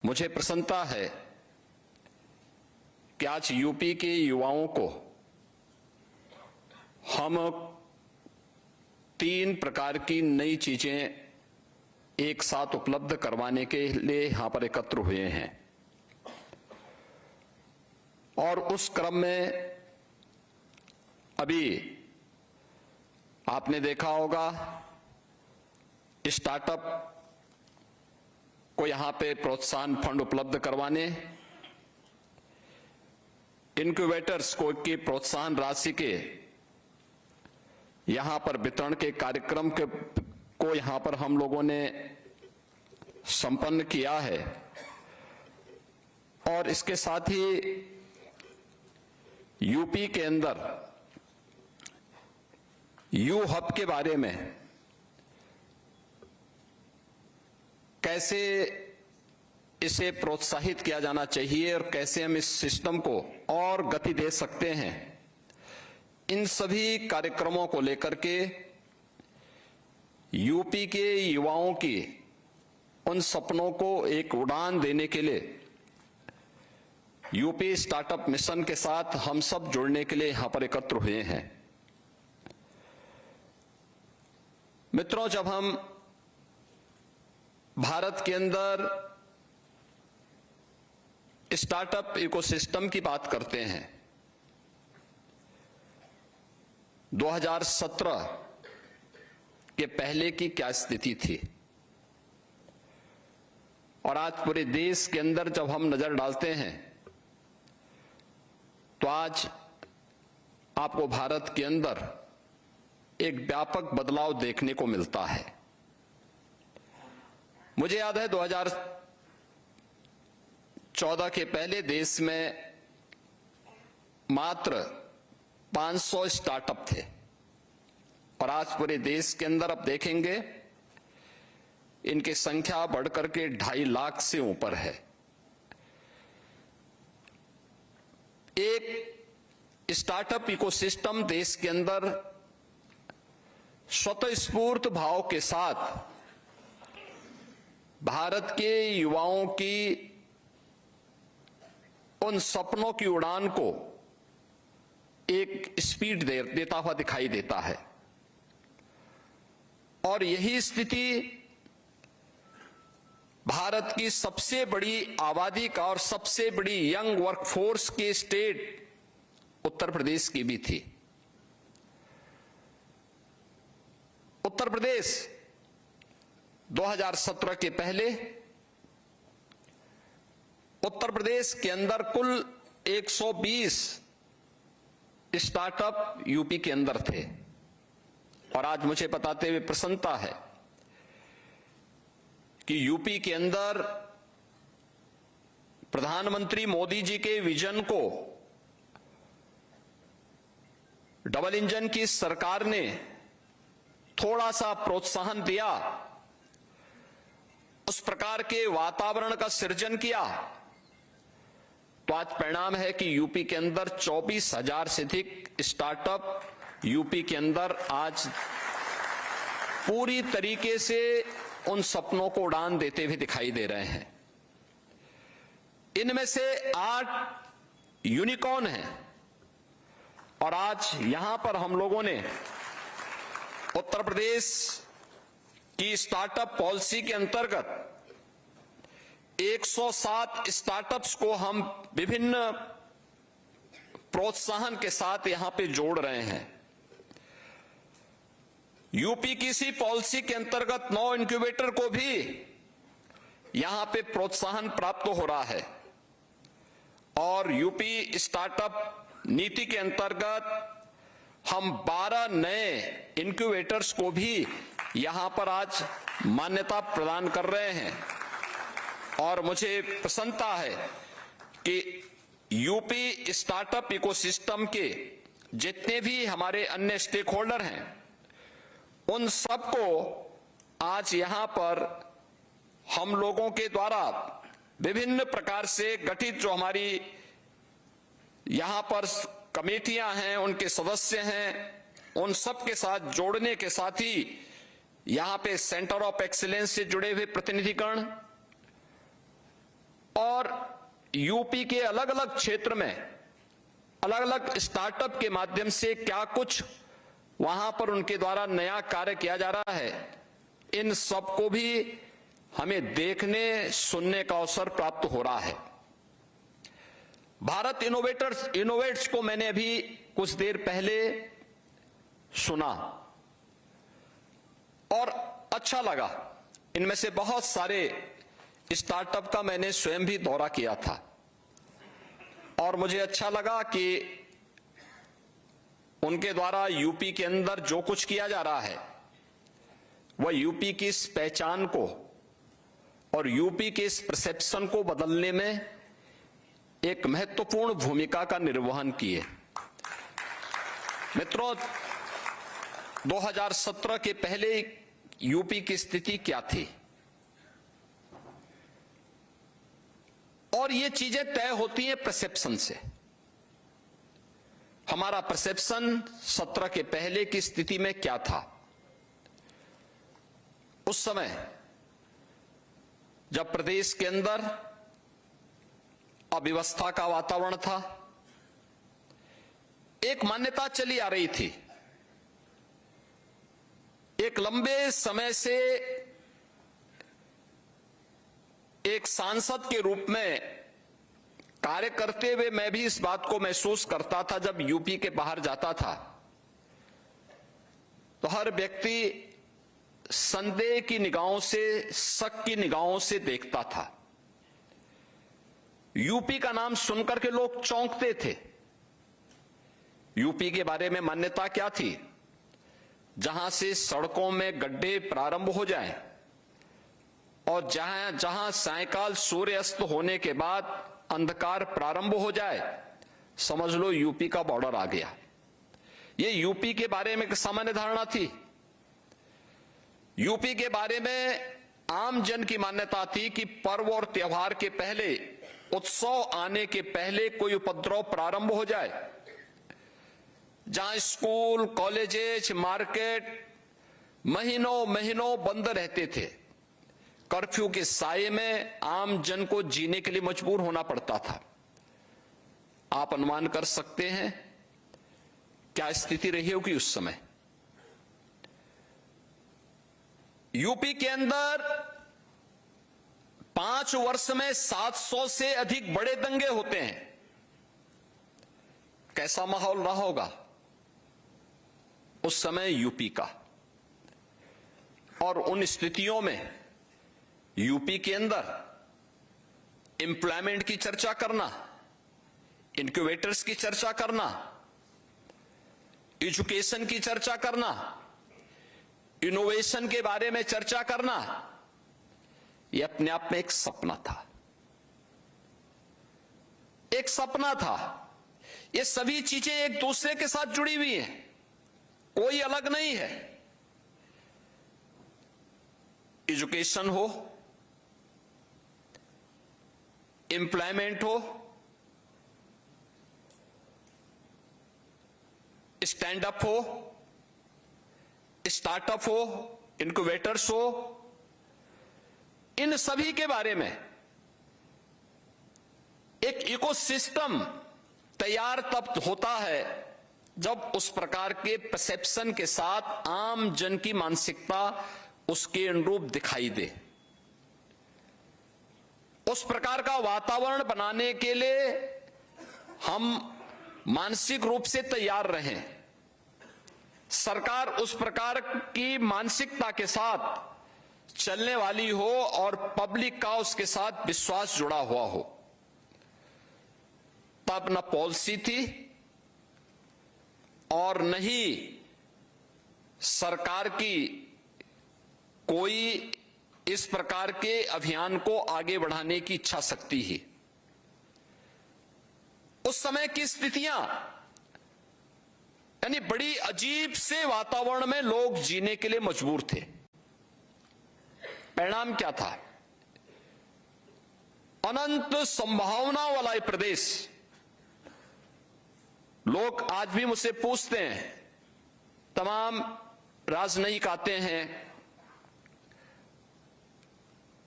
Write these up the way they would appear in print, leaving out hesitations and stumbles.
मुझे प्रसन्नता है कि आज यूपी के युवाओं को हम 3 प्रकार की नई चीजें एक साथ उपलब्ध करवाने के लिए यहां पर एकत्र हुए हैं और उस क्रम में अभी आपने देखा होगा स्टार्टअप को यहां पे प्रोत्साहन फंड उपलब्ध करवाने, इनक्यूबेटर्स को की प्रोत्साहन राशि के यहां पर वितरण के कार्यक्रम को यहां पर हम लोगों ने संपन्न किया है और इसके साथ ही यूपी के अंदर यू हब के बारे में कैसे इसे प्रोत्साहित किया जाना चाहिए और कैसे हम इस सिस्टम को और गति दे सकते हैं, इन सभी कार्यक्रमों को लेकर के यूपी के युवाओं की उन सपनों को एक उड़ान देने के लिए यूपी स्टार्टअप मिशन के साथ हम सब जुड़ने के लिए यहां पर एकत्र हुए हैं। मित्रों, जब हम भारत के अंदर स्टार्टअप इकोसिस्टम की बात करते हैं, 2017 के पहले की क्या स्थिति थी और आज पूरे देश के अंदर जब हम नजर डालते हैं तो आज आपको भारत के अंदर एक व्यापक बदलाव देखने को मिलता है। मुझे याद है 2014 के पहले देश में मात्र 500 स्टार्टअप थे और आज पूरे देश के अंदर आप देखेंगे इनकी संख्या बढ़कर के 2.5 लाख से ऊपर है। एक स्टार्टअप इकोसिस्टम देश के अंदर स्वतःस्फूर्त भाव के साथ भारत के युवाओं की उन सपनों की उड़ान को एक स्पीड देता हुआ दिखाई देता है और यही स्थिति भारत की सबसे बड़ी आबादी का और सबसे बड़ी यंग वर्कफोर्स के स्टेट उत्तर प्रदेश की भी थी। उत्तर प्रदेश 2017 के पहले उत्तर प्रदेश के अंदर कुल 120 स्टार्टअप यूपी के अंदर थे और आज मुझे बताते हुए प्रसन्नता है कि यूपी के अंदर प्रधानमंत्री मोदी जी के विजन को डबल इंजन की सरकार ने थोड़ा सा प्रोत्साहन दिया, उस प्रकार के वातावरण का सृजन किया तो आज परिणाम है कि यूपी के अंदर 24,000 से अधिक स्टार्टअप यूपी के अंदर आज पूरी तरीके से उन सपनों को उड़ान देते हुए दिखाई दे रहे हैं। इनमें से 8 यूनिकॉर्न हैं और आज यहां पर हम लोगों ने उत्तर प्रदेश की स्टार्टअप पॉलिसी के अंतर्गत 107 स्टार्टअप्स को हम विभिन्न प्रोत्साहन के साथ यहां पे जोड़ रहे हैं। यूपी की इसी पॉलिसी के अंतर्गत 9 इंक्यूबेटर को भी यहां पे प्रोत्साहन प्राप्त हो रहा है और यूपी स्टार्टअप नीति के अंतर्गत हम 12 नए इंक्यूबेटर्स को भी यहां पर आज मान्यता प्रदान कर रहे हैं और मुझे प्रसन्नता है कि यूपी स्टार्टअप इकोसिस्टम के जितने भी हमारे अन्य स्टेक होल्डर हैं उन सबको आज यहां पर हम लोगों के द्वारा विभिन्न प्रकार से गठित जो हमारी यहां पर कमेटियां हैं, उनके सदस्य हैं, उन सब के साथ जोड़ने के साथ ही यहां पे सेंटर ऑफ एक्सीलेंस से जुड़े हुए प्रतिनिधिगण यूपी के अलग अलग क्षेत्र में अलग अलग स्टार्टअप के माध्यम से क्या कुछ वहां पर उनके द्वारा नया कार्य किया जा रहा है, इन सब को भी हमें देखने सुनने का अवसर प्राप्त हो रहा है। भारत इनोवेट्स को मैंने अभी कुछ देर पहले सुना और अच्छा लगा। इनमें से बहुत सारे स्टार्टअप का मैंने स्वयं भी दौरा किया था और मुझे अच्छा लगा कि उनके द्वारा यूपी के अंदर जो कुछ किया जा रहा है वह यूपी की इस पहचान को और यूपी के इस परसेप्शन को बदलने में एक महत्वपूर्ण भूमिका का निर्वहन किए। मित्रों, 2017 के पहले यूपी की स्थिति क्या थी और ये चीजें तय होती हैं परसेप्शन से। हमारा परसेप्शन 17 के पहले की स्थिति में क्या था? उस समय जब प्रदेश के अंदर अव्यवस्था का वातावरण था, एक मान्यता चली आ रही थी, एक लंबे समय से एक सांसद के रूप में कार्य करते हुए मैं भी इस बात को महसूस करता था। जब यूपी के बाहर जाता था तो हर व्यक्ति संदेह की निगाहों से, शक की निगाहों से देखता था। यूपी का नाम सुनकर के लोग चौंकते थे। यूपी के बारे में मान्यता क्या थी? जहां से सड़कों में गड्ढे प्रारंभ हो जाएं और जहां सायंकाल सूर्य अस्त होने के बाद अंधकार प्रारंभ हो जाए, समझ लो यूपी का बॉर्डर आ गया। ये यूपी के बारे में एक सामान्य धारणा थी। यूपी के बारे में आम जन की मान्यता थी कि पर्व और त्योहार के पहले, उत्सव आने के पहले कोई उपद्रव प्रारंभ हो जाए, जहां स्कूल, कॉलेजेस, मार्केट महीनों महीनों बंद रहते थे। कर्फ्यू के साये में आम जन को जीने के लिए मजबूर होना पड़ता था। आप अनुमान कर सकते हैं क्या स्थिति रही होगी उस समय। यूपी के अंदर 5 वर्ष में 700 से अधिक बड़े दंगे होते हैं। कैसा माहौल रहा होगा उस समय यूपी का। और उन स्थितियों में यूपी के अंदर एम्प्लॉयमेंट की चर्चा करना, इनक्यूबेटर्स की चर्चा करना, एजुकेशन की चर्चा करना, इनोवेशन के बारे में चर्चा करना, यह अपने आप में एक सपना था। एक सपना था। ये सभी चीजें एक दूसरे के साथ जुड़ी हुई हैं, कोई अलग नहीं है। एजुकेशन हो, एम्प्लॉयमेंट हो, स्टैंड अप हो, स्टार्टअप हो, इनक्यूबेटर्स हो, इन सभी के बारे में एक इकोसिस्टम तैयार तब होता है जब उस प्रकार के परसेप्शन के साथ आम जन की मानसिकता उसके अनुरूप दिखाई दे। उस प्रकार का वातावरण बनाने के लिए हम मानसिक रूप से तैयार रहें। सरकार उस प्रकार की मानसिकता के साथ चलने वाली हो और पब्लिक का उसके साथ विश्वास जुड़ा हुआ हो। तब न पॉलिसी थी और न ही सरकार की कोई इस प्रकार के अभियान को आगे बढ़ाने की इच्छा शक्ति ही। उस समय की स्थितियां यानी बड़ी अजीब से वातावरण में लोग जीने के लिए मजबूर थे। परिणाम क्या था? अनंत संभावना वाला ये प्रदेश। लोग आज भी मुझसे पूछते हैं, तमाम राजनयिक आते हैं,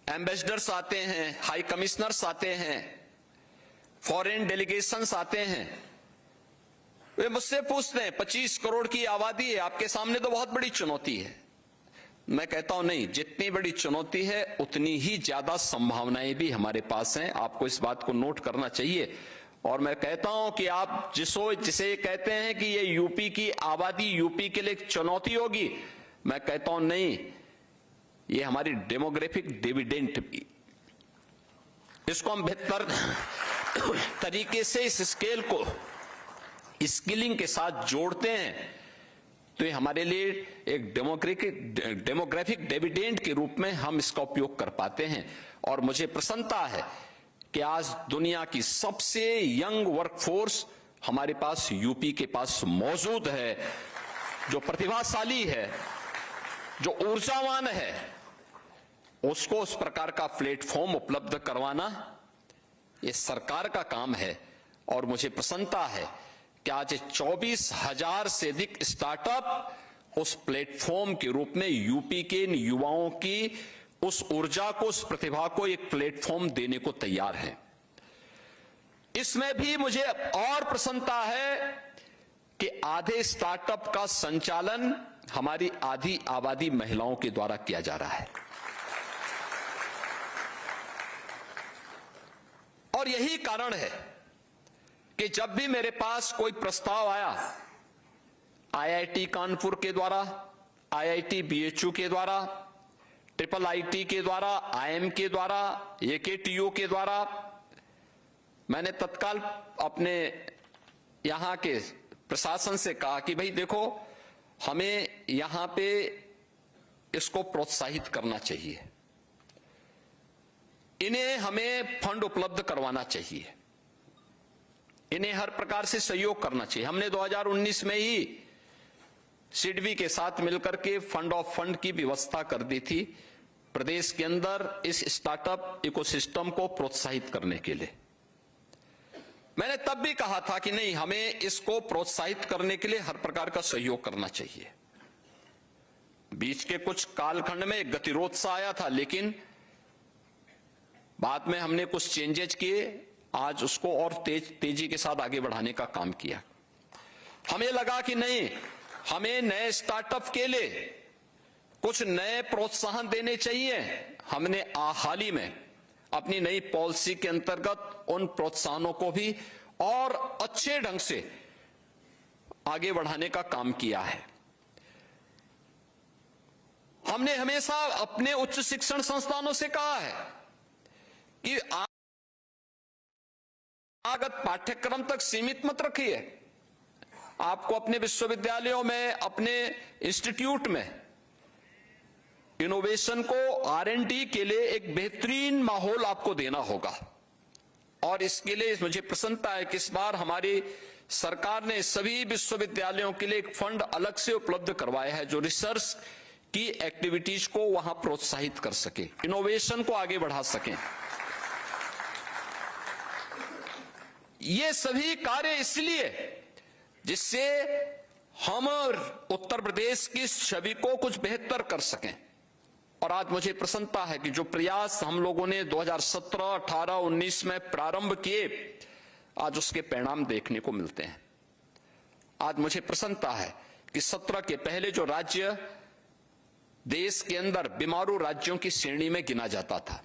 एम्बेसडर्स आते हैं, हाई कमिश्नर्स आते हैं, फॉरेन डेलीगेशंस आते हैं, वे मुझसे पूछते हैं 25 करोड़ की आबादी है, आपके सामने तो बहुत बड़ी चुनौती है। मैं कहता हूं नहीं, जितनी बड़ी चुनौती है उतनी ही ज्यादा संभावनाएं भी हमारे पास हैं। आपको इस बात को नोट करना चाहिए। और मैं कहता हूं कि आप जिसे कहते हैं कि ये यूपी की आबादी यूपी के लिए एक चुनौती होगी, मैं कहता हूं नहीं, ये हमारी डेमोग्राफिक डिविडेंड भी, इसको हम बेहतर तरीके से इस स्केल को स्किलिंग के साथ जोड़ते हैं तो ये हमारे लिए एक डेमोग्राफिक डिविडेंड के रूप में हम इसका उपयोग कर पाते हैं। और मुझे प्रसन्नता है कि आज दुनिया की सबसे यंग वर्कफोर्स हमारे पास यूपी के पास मौजूद है, जो प्रतिभाशाली है, जो ऊर्जावान है, उसको उस प्रकार का प्लेटफॉर्म उपलब्ध करवाना ये सरकार का काम है। और मुझे प्रसन्नता है कि आज 24,000 से अधिक स्टार्टअप उस प्लेटफॉर्म के रूप में यूपी के इन युवाओं की उस ऊर्जा को, उस प्रतिभा को एक प्लेटफॉर्म देने को तैयार हैं। इसमें भी मुझे और प्रसन्नता है कि आधे स्टार्टअप का संचालन हमारी आधी आबादी महिलाओं के द्वारा किया जा रहा है। और यही कारण है कि जब भी मेरे पास कोई प्रस्ताव आया, आईआईटी कानपुर के द्वारा, आईआईटी बीएचयू के द्वारा, ट्रिपल आईटी के द्वारा, आईएम के द्वारा, एकेटीयू के द्वारा, मैंने तत्काल अपने यहां के प्रशासन से कहा कि भाई देखो, हमें यहां पे इसको प्रोत्साहित करना चाहिए, इन्हें हमें फंड उपलब्ध करवाना चाहिए, इन्हें हर प्रकार से सहयोग करना चाहिए। हमने 2019 में ही सिडबी के साथ मिलकर के फंड ऑफ फंड की व्यवस्था कर दी थी प्रदेश के अंदर इस स्टार्टअप इकोसिस्टम को प्रोत्साहित करने के लिए। मैंने तब भी कहा था कि नहीं, हमें इसको प्रोत्साहित करने के लिए हर प्रकार का सहयोग करना चाहिए। बीच के कुछ कालखंड में गतिरोध सा आया था, लेकिन बाद में हमने कुछ चेंजेज किए, आज उसको और तेजी के साथ आगे बढ़ाने का काम किया। हमें लगा कि नहीं, हमें नए स्टार्टअप के लिए कुछ नए प्रोत्साहन देने चाहिए। हमने हाल ही में अपनी नई पॉलिसी के अंतर्गत उन प्रोत्साहनों को भी और अच्छे ढंग से आगे बढ़ाने का काम किया है। हमने हमेशा अपने उच्च शिक्षण संस्थानों से कहा है कि आगत पाठ्यक्रम तक सीमित मत रखिए। आपको अपने विश्वविद्यालयों में, अपने इंस्टीट्यूट में इनोवेशन को, R&D के लिए एक बेहतरीन माहौल आपको देना होगा। और इसके लिए मुझे प्रसन्नता है कि इस बार हमारी सरकार ने सभी विश्वविद्यालयों के लिए एक फंड अलग से उपलब्ध करवाया है, जो रिसर्च की एक्टिविटीज को वहां प्रोत्साहित कर सके, इनोवेशन को आगे बढ़ा सकें। ये सभी कार्य इसलिए जिससे हम उत्तर प्रदेश की छवि को कुछ बेहतर कर सकें। और आज मुझे प्रसन्नता है कि जो प्रयास हम लोगों ने 2017, 18, 19 में प्रारंभ किए, आज उसके परिणाम देखने को मिलते हैं। आज मुझे प्रसन्नता है कि 17 के पहले जो राज्य देश के अंदर बीमारू राज्यों की श्रेणी में गिना जाता था,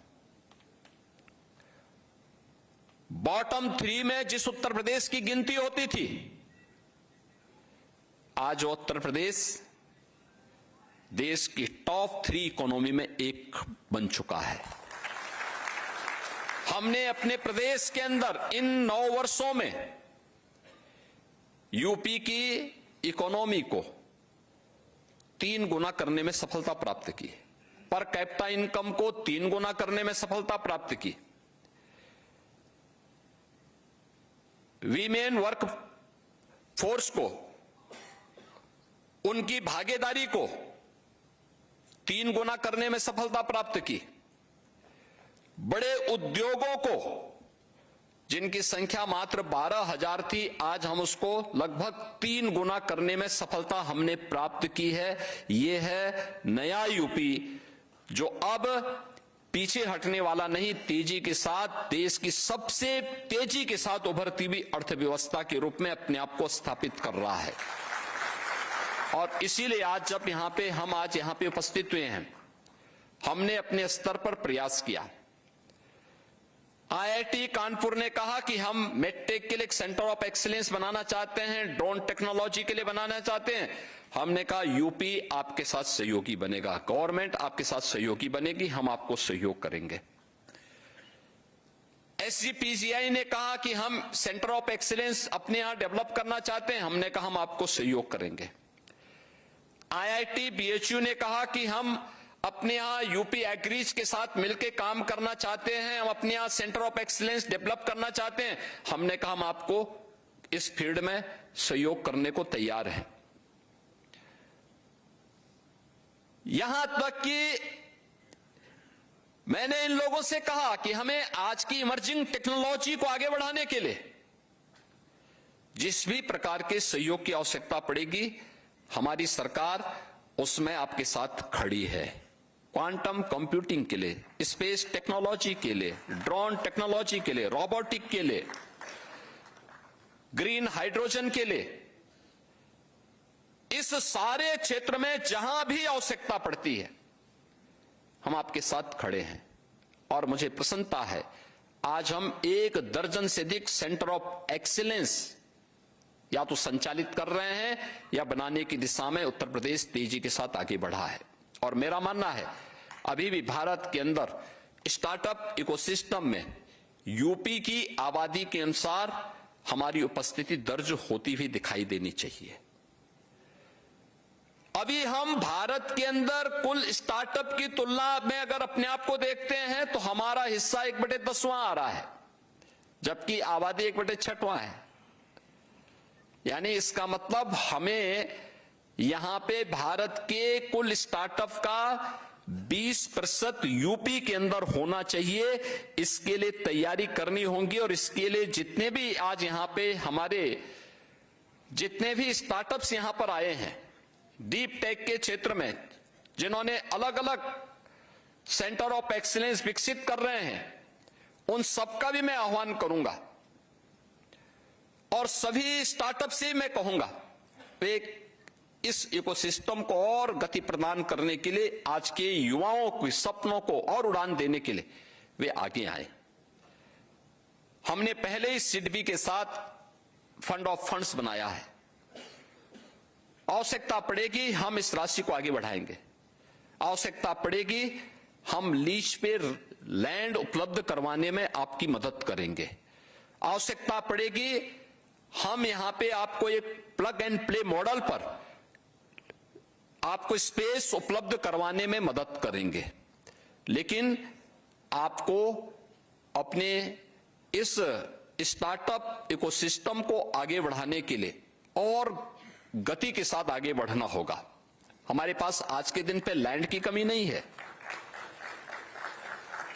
बॉटम 3 में जिस उत्तर प्रदेश की गिनती होती थी, आज उत्तर प्रदेश देश की टॉप 3 इकोनॉमी में एक बन चुका है। हमने अपने प्रदेश के अंदर इन 9 वर्षों में यूपी की इकोनॉमी को 3 गुना करने में सफलता प्राप्त की, पर कैपिटा इनकम को 3 गुना करने में सफलता प्राप्त की, वीमेन वर्क फोर्स को, उनकी भागीदारी को 3 गुना करने में सफलता प्राप्त की, बड़े उद्योगों को जिनकी संख्या मात्र 12,000 थी, आज हम उसको लगभग 3 गुना करने में सफलता हमने प्राप्त की है। ये है नया यूपी, जो अब पीछे हटने वाला नहीं, तेजी के साथ देश की सबसे तेजी के साथ उभरती हुई अर्थव्यवस्था के रूप में अपने आप को स्थापित कर रहा है। और इसीलिए आज जब हम आज यहां पे उपस्थित हुए हैं, हमने अपने स्तर पर प्रयास किया। आईआईटी कानपुर ने कहा कि हम मेडटेक के लिए एक सेंटर ऑफ एक्सीलेंस बनाना चाहते हैं, ड्रोन टेक्नोलॉजी के लिए बनाना चाहते हैं। हमने कहा यूपी आपके साथ सहयोगी बनेगा, गवर्नमेंट आपके साथ सहयोगी बनेगी, हम आपको सहयोग करेंगे। एसजीपीजीआई ने कहा कि हम सेंटर ऑफ एक्सीलेंस अपने यहां डेवलप करना चाहते हैं, हमने कहा हम आपको सहयोग करेंगे। आईआईटी बीएचयू ने कहा कि हम अपने यहां यूपी एग्रीज के साथ मिलकर काम करना चाहते हैं, हम अपने यहां सेंटर ऑफ एक्सीलेंस डेवलप करना चाहते हैं, हमने कहा हम आपको इस फील्ड में सहयोग करने को तैयार हैं। यहां तक कि मैंने इन लोगों से कहा कि हमें आज की इमर्जिंग टेक्नोलॉजी को आगे बढ़ाने के लिए जिस भी प्रकार के सहयोग की आवश्यकता पड़ेगी, हमारी सरकार उसमें आपके साथ खड़ी है। क्वांटम कंप्यूटिंग के लिए, स्पेस टेक्नोलॉजी के लिए, ड्रोन टेक्नोलॉजी के लिए, रोबोटिक के लिए, ग्रीन हाइड्रोजन के लिए, इस सारे क्षेत्र में जहां भी आवश्यकता पड़ती है हम आपके साथ खड़े हैं। और मुझे प्रसन्नता है, आज हम 1 दर्जन से अधिक सेंटर ऑफ एक्सीलेंस या तो संचालित कर रहे हैं या बनाने की दिशा में उत्तर प्रदेश तेजी के साथ आगे बढ़ा है। और मेरा मानना है अभी भी भारत के अंदर स्टार्टअप इकोसिस्टम में यूपी की आबादी के अनुसार हमारी उपस्थिति दर्ज होती हुई दिखाई देनी चाहिए। अभी हम भारत के अंदर कुल स्टार्टअप की तुलना में अगर अपने आप को देखते हैं तो हमारा हिस्सा 1/10वां आ रहा है, जबकि आबादी 1/6वां है। यानी इसका मतलब हमें यहां पे भारत के कुल स्टार्टअप का 20% यूपी के अंदर होना चाहिए। इसके लिए तैयारी करनी होगी और इसके लिए जितने भी आज यहां पे हमारे जितने भी स्टार्टअप्स यहां पर आए हैं डीप टेक के क्षेत्र में, जिन्होंने अलग अलग सेंटर ऑफ एक्सीलेंस विकसित कर रहे हैं, उन सबका भी मैं आह्वान करूंगा और सभी स्टार्टअप से मैं कहूंगा एक इस इकोसिस्टम को और गति प्रदान करने के लिए, आज के युवाओं के सपनों को और उड़ान देने के लिए वे आगे आए। हमने पहले ही सिडबी के साथ फंड ऑफ फंड्स बनाया है। आवश्यकता पड़ेगी हम इस राशि को आगे बढ़ाएंगे। आवश्यकता पड़ेगी हम लीज पे लैंड उपलब्ध करवाने में आपकी मदद करेंगे। आवश्यकता पड़ेगी हम यहां पे आपको एक प्लग एंड प्ले मॉडल पर आपको स्पेस उपलब्ध करवाने में मदद करेंगे। लेकिन आपको अपने इस स्टार्टअप इकोसिस्टम को आगे बढ़ाने के लिए और गति के साथ आगे बढ़ना होगा। हमारे पास आज के दिन पे लैंड की कमी नहीं है।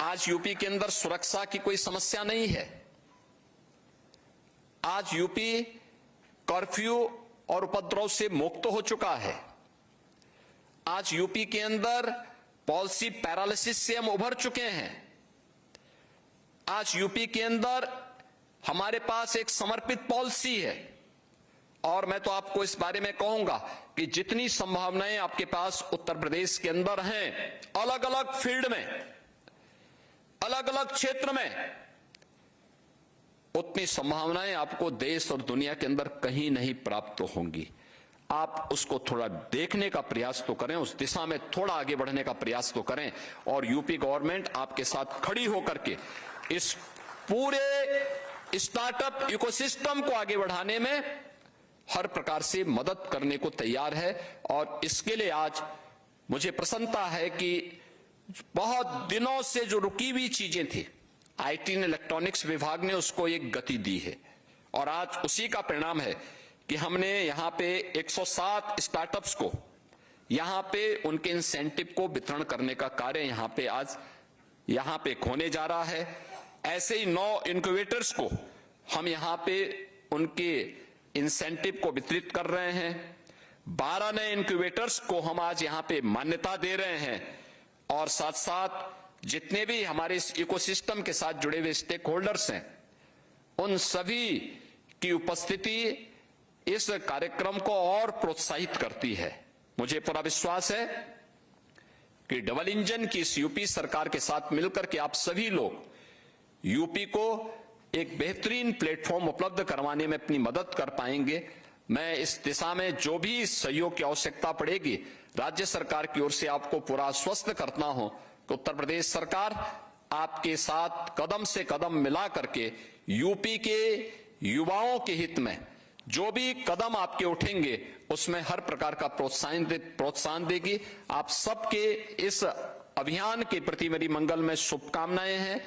आज यूपी के अंदर सुरक्षा की कोई समस्या नहीं है। आज यूपी कर्फ्यू और उपद्रव से मुक्त हो चुका है। आज यूपी के अंदर पॉलिसी पैरालिसिस से हम उभर चुके हैं। आज यूपी के अंदर हमारे पास एक समर्पित पॉलिसी है और मैं तो आपको इस बारे में कहूंगा कि जितनी संभावनाएं आपके पास उत्तर प्रदेश के अंदर हैं, अलग अलग फील्ड में, अलग अलग क्षेत्र में, उतनी संभावनाएं आपको देश और दुनिया के अंदर कहीं नहीं प्राप्त होंगी। आप उसको थोड़ा देखने का प्रयास तो करें, उस दिशा में थोड़ा आगे बढ़ने का प्रयास तो करें और यूपी गवर्नमेंट आपके साथ खड़ी होकर के इस पूरे स्टार्टअप इकोसिस्टम को आगे बढ़ाने में हर प्रकार से मदद करने को तैयार है। और इसके लिए आज मुझे प्रसन्नता है कि बहुत दिनों से जो रुकी हुई चीजें थी, आईटी ने, इलेक्ट्रॉनिक्स विभाग ने उसको एक गति दी है और आज उसी का परिणाम है कि हमने यहां पे 107 स्टार्टअप्स को यहां पे उनके इंसेंटिव को वितरण करने का कार्य यहां पे आज यहां पे होने जा रहा है। ऐसे ही 9 इनक्यूबेटर्स को हम यहां पे उनके इंसेंटिव को वितरित कर रहे हैं। 12 नए इनक्यूबेटर्स को हम आज यहां पे मान्यता दे रहे हैं और साथ साथ जितने भी हमारे इस इकोसिस्टम के साथ जुड़े हुए स्टेक होल्डर्स हैं, उन सभी की उपस्थिति इस कार्यक्रम को और प्रोत्साहित करती है। मुझे पूरा विश्वास है कि डबल इंजन की इस यूपी सरकार के साथ मिलकर के आप सभी लोग यूपी को एक बेहतरीन प्लेटफॉर्म उपलब्ध करवाने में अपनी मदद कर पाएंगे। मैं इस दिशा में जो भी सहयोग की आवश्यकता पड़ेगी, राज्य सरकार की ओर से आपको पूरा आश्वस्त करता हूं कि उत्तर प्रदेश सरकार आपके साथ कदम से कदम मिला करके यूपी के युवाओं के हित में जो भी कदम आपके उठेंगे उसमें हर प्रकार का प्रोत्साहन देगी। आप सबके इस अभियान के प्रति मेरी मंगलमय शुभकामनाएं हैं।